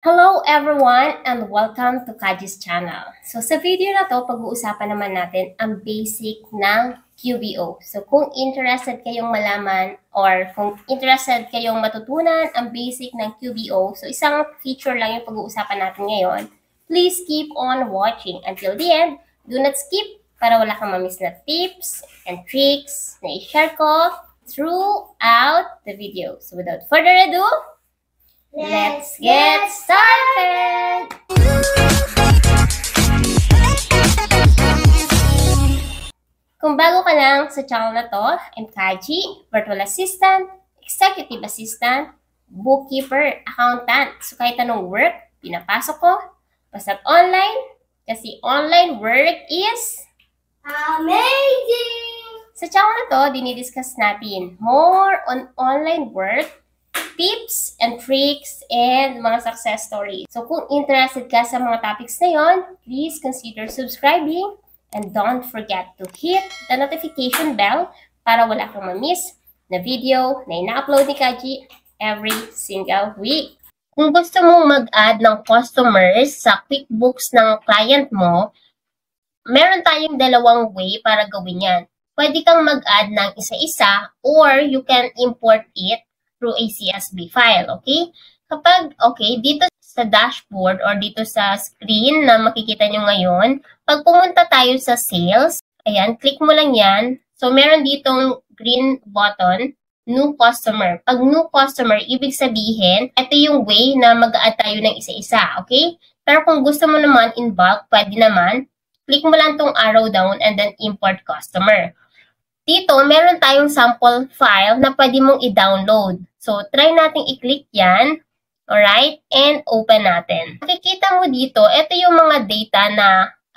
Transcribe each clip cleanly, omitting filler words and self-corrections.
Hello everyone and welcome to Kaji's channel. So sa video na to, pag-uusapan naman natin ang basic ng QBO. So kung interested kayong malaman or kung interested kayong matutunan ang basic ng QBO, so isang feature lang yung pag-uusapan natin ngayon. Please keep on watching until the end. Do not skip para wala kang mamiss na tips and tricks na i-share ko throughout the video. So without further ado, let's get started! Kung bago ka lang sa channel na to, I'm Kaji, Virtual Assistant, Executive Assistant, Bookkeeper, Accountant. So kahit anong work, pinapasok ko, basta't online, kasi online work is amazing! Sa channel na to, dinidiscuss natin more on online work, tips and tricks, and mga success stories. So kung interested ka sa mga topics na yon, please consider subscribing and don't forget to hit the notification bell para wala kang ma-miss na video na ina-upload ni Kaji every single week. Kung gusto mong mag-add ng customers sa QuickBooks ng client mo, meron tayong dalawang way para gawin yan. Pwede kang mag-add ng isa-isa or you can import it through a CSV file, okay? Dito sa dashboard or dito sa screen na makikita nyo ngayon, pag pumunta tayo sa sales, ayan, click mo lang yan. So, meron ditong green button, new customer. Pag new customer, ibig sabihin, ito yung way na mag-add tayo ng isa-isa, okay? Pero kung gusto mo naman in bulk, pwede naman, click mo lang tong arrow down and then import customer. Dito, meron tayong sample file na pwede mong i-download. So, try nating i-click yan. Alright? And open natin. Makikita mo dito, ito yung mga data na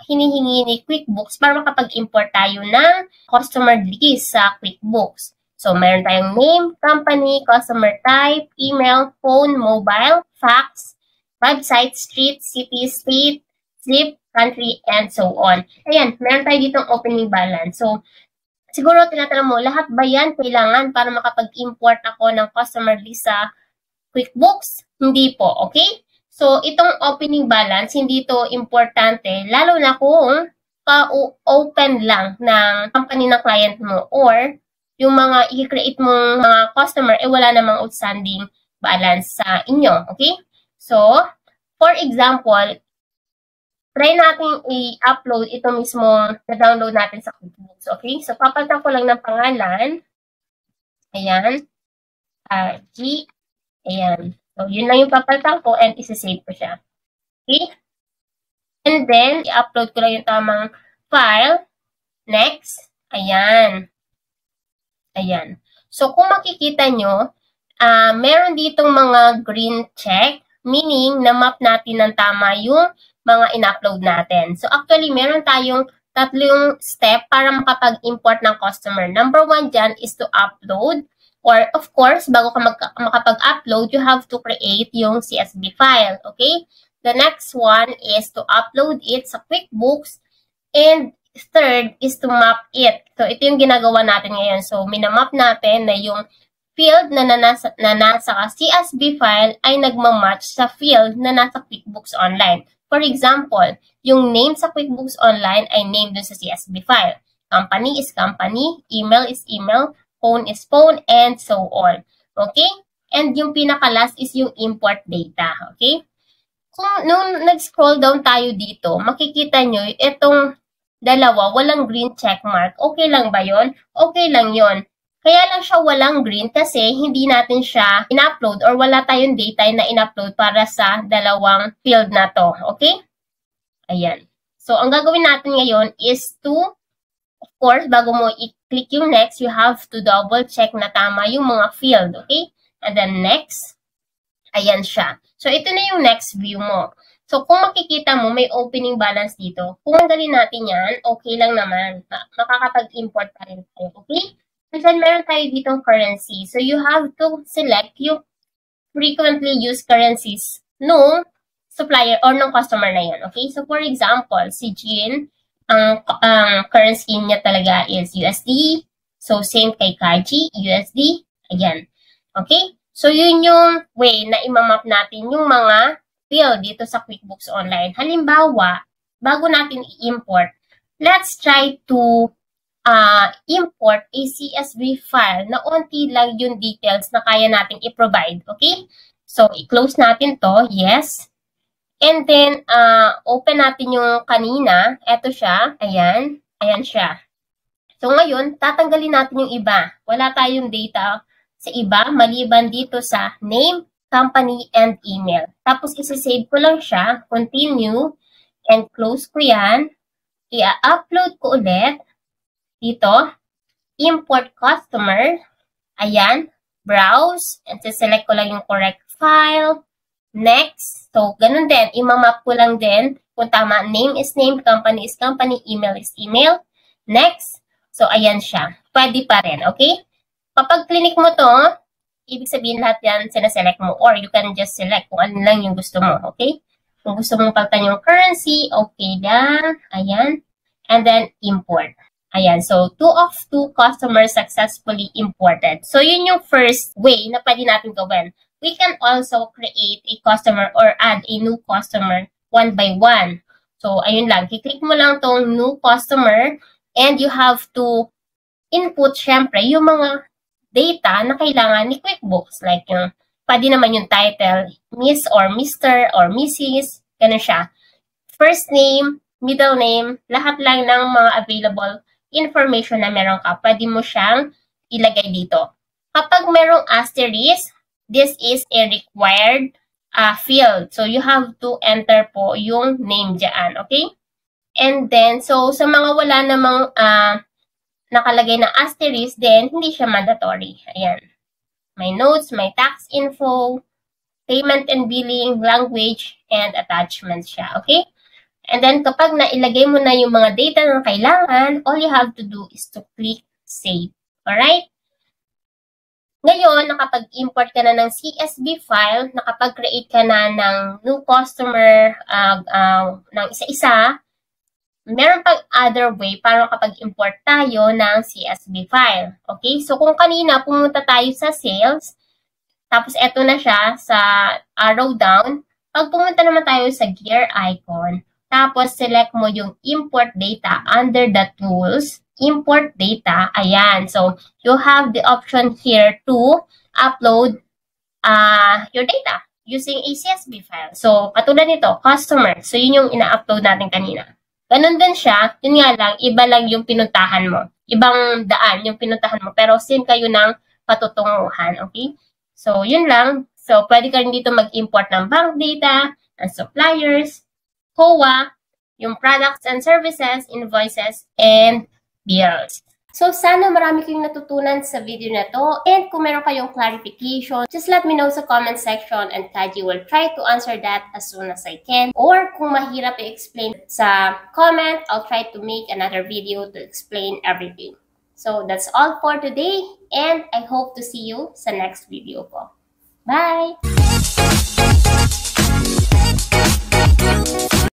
hinihingi ni QuickBooks para makapag-import tayo ng customer list sa QuickBooks. So, meron tayong name, company, customer type, email, phone, mobile, fax, website, street, city, state, zip, country, and so on. Ayan, meron tayo ditong opening balance. So, siguro tinatanong mo, lahat ba yan kailangan para makapag-import ako ng customer list sa QuickBooks? Hindi po, okay? So, itong opening balance, hindi to importante, lalo na kung pa-open lang ng company ng client mo or yung mga i-create mong mga customer, wala namang outstanding balance sa inyo, okay? So, for example, try natin i-upload ito mismo na-download natin sa QuickBooks. Okay? So, papalitan ko lang ng pangalan. Ayan. G. Ayan. So, yun lang yung papalitan ko and isa-save ko siya. Okay? And then, i-upload ko lang yung tamang file. Next. Ayan. Ayan. So, kung makikita nyo, meron ditong mga green check, meaning na-map natin ng tama yung mga in-upload natin. So, actually, meron tayong tatlong step para makapag-import ng customer. Number 1 dyan is to upload. Or, of course, bago ka makapag-upload, you have to create yung CSV file. Okay? The next one is to upload it sa QuickBooks. And third is to map it. So, ito yung ginagawa natin ngayon. So, minamap natin na yung field na nasa CSV file ay nagmamatch sa field na nasa QuickBooks Online. For example, yung name sa QuickBooks Online ay name dun sa CSV file. Company is company, email is email, phone is phone, and so on. Okay? And yung pinaka-last is yung import data. Okay? Kung nung nag-scroll down tayo dito, makikita nyo itong dalawa, walang green check mark. Okay lang ba yon? Okay lang yon. Kaya lang siya walang green kasi hindi natin siya in-upload or wala tayong data na in-upload para sa dalawang field na to. Okay? Ayan. So, ang gagawin natin ngayon is to, of course, bago mo i-click yung next, you have to double check na tama yung mga field. Okay? And then next. Ayan siya. So, ito na yung next view mo. So, kung makikita mo, may opening balance dito. Kung tanggalin natin yan, okay lang naman. Makakapag-import pa rin tayo. Okay? And then, meron tayo ditong currency. So, you have to select yung frequently used currencies nung supplier or nung customer na yan. Okay? So, for example, si Jean, ang currency niya talaga is USD. So, same kay Kaji, USD. Ayan. Okay? So, yun yung way na imamap natin yung mga field dito sa QuickBooks Online. Halimbawa, bago natin i-import, let's try to import a CSV file na onti lang yung details na kaya nating i-provide. Okay? So, i-close natin to. Yes. And then, open natin yung kanina. Ito siya. Ayan. Ayan siya. So, ngayon, tatanggalin natin yung iba. Wala tayong data sa iba, maliban dito sa name, company, and email. Tapos, isi-save ko lang siya. Continue. And close ko yan. I-upload ko ulit. Dito, import customer, ayan, browse, and select ko lang yung correct file, next, so ganun din, imamap ko lang din kung tama, name is name, company is company, email is email, next, so ayan siya, pwede pa rin, okay? Kapag clinic mo to, ibig sabihin lahat yan sinaselect mo, or you can just select kung ano lang yung gusto mo, okay? Kung gusto mong palitan yung currency, okay lang, ayan, and then import. Ayan, so 2 of 2 customers successfully imported. So, yun yung first way na pwede natin gawin. We can also create a customer or add a new customer one by one. So, ayun lang. Kiklik mo lang tong new customer and you have to input, syempre, yung mga data na kailangan ni QuickBooks. Like, yung, pwede naman yung title, Miss or Mr. or Mrs. Ganun siya. First name, middle name, lahat lang ng mga available information na meron ka, pwede mo siyang ilagay dito. Kapag merong asterisk, this is a required field. So, you have to enter po yung name dyan, okay? And then, so, sa mga wala namang nakalagay na asterisk, then, hindi siya mandatory. Ayan. May notes, may tax info, payment and billing, language, and attachments siya, okay? And then, kapag nailagay mo na yung mga data na kailangan, all you have to do is to click Save. Alright? Ngayon, nakapag-import ka na ng CSV file, nakapag-create ka na ng new customer ng isa-isa, meron pang other way para kapag-import tayo ng CSV file. Okay? So, kung kanina pumunta tayo sa sales, tapos eto na siya sa arrow down, pag pumunta naman tayo sa gear icon, tapos, select mo yung import data under the tools, import data, ayan. So, you have the option here to upload your data using a CSV file. So, katulad nito, customer. So, yun yung ina-upload natin kanina. Ganun din siya, yun nga lang, iba lang yung pinuntahan mo. Ibang daan yung pinuntahan mo, pero same kayo ng patutunguhan, okay? So, yun lang. So, pwede ka rin dito mag-import ng bank data, ng suppliers, COA, yung products and services, invoices, and bills. So, sana marami kayong natutunan sa video na to. And kung meron kayong clarification, just let me know sa comment section and Kaji will try to answer that as soon as I can. Or kung mahirap i-explain sa comment, I'll try to make another video to explain everything. So, that's all for today. And I hope to see you sa next video ko. Bye!